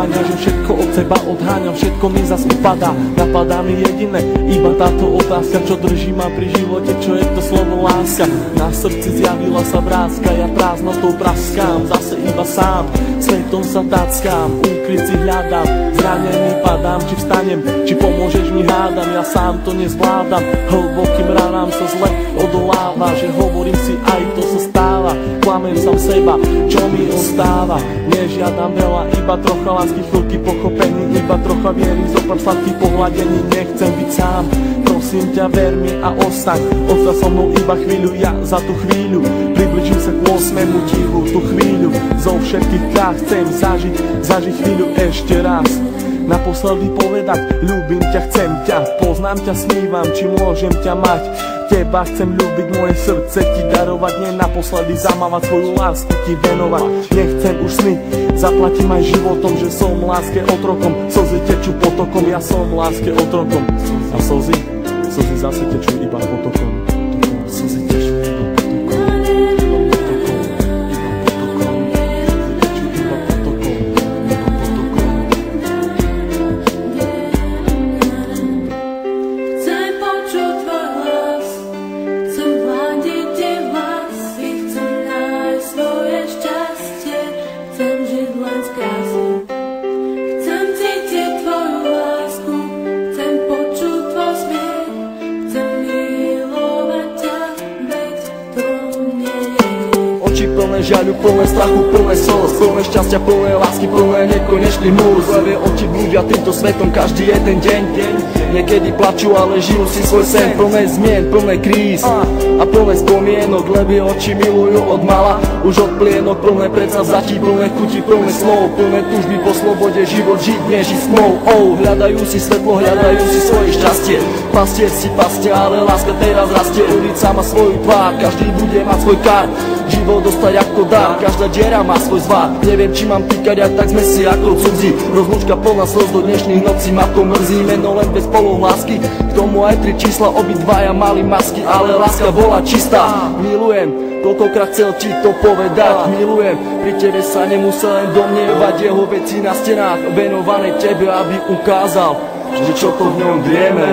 sklamania, že všetko od seba odháňam, všetko mi zas upadá. Napadá mi jediné, iba táto otázka, čo drží ma pri živote, čo je to slovo láska. Na srdci zjavila sa vrázka, ja prázdnotou praskám, zase iba sám, svetom sa tackám, úkryt si hľadám, zranený padám, či vstanem, či pomôžeš mi hádam, ja sám to nezvládam, hlbokým ranám sa zle odoláva, že hovorím si aj to sa stáva, klamem sám seba, čo mi ostáva, nežiadam veľa, iba trocha lásky, chvíľky pochopení, iba trocha viery, zopár sladkých pohľadení, nechcem byť sám, prosím ťa, ver mi a ostaň, ostaň so mnou iba chvíľu, ja za tú chvíľu približím sa k 8. divu, tú chvíľu zo všetkých krát chcem zažiť chvíľu ešte raz. Naposledy povedať, ľúbim ťa, chcem ťa, poznám ťa, snívam, či môžem ťa mať. Teba chcem ľúbiť, moje srdce ti darovať, nie naposledy zamávať, svoju lásku ti venovať. Nechcem už sny, zaplatím aj životom, že som láske otrokom, slzy tečú potokom, ja som láske otrokom. A slzy zase tečú iba potokom. Slzy tečú iba potokom. Plné žiaľu, plné strachu, plné slz, plné šťastia, plné lásky, plné nekonečných múz. Levé oči blúdia týmto svetom každý jeden deň. Niekedy plačú, ale žijú si svoj sen. Plné zmien, plné kríz a plné spomienok. Levé oči milujú od mala, už od plienok. Plné predsavzatí, plné chuti, plné slov, plné túžby po slobode, život žiť nežiť s tmou. Hľadajú si svetlo, hľadajú si svoje šťastie. Pastier si pastia, ale láska teraz rastie. Ulica má svoju tvár, každý bude mať svoj kár. Život dostať ako dar, každá diera má svoj zvar. Neviem, či mám týkať, ak tak sme si ako cudzí. Rozlúčka plná slz do dnešných nocí, ma to mrzí. Meno len bez polov lásky, k tomu aj 3 čísla, obidvaja mali masky, ale láska bola čistá. Milujem, koľkokrát chcel ti to povedať. Milujem, pri tebe sa nemusel len domnievať. Jeho veci na stenách venované tebe, aby ukázal, že čo to v ňom drieme.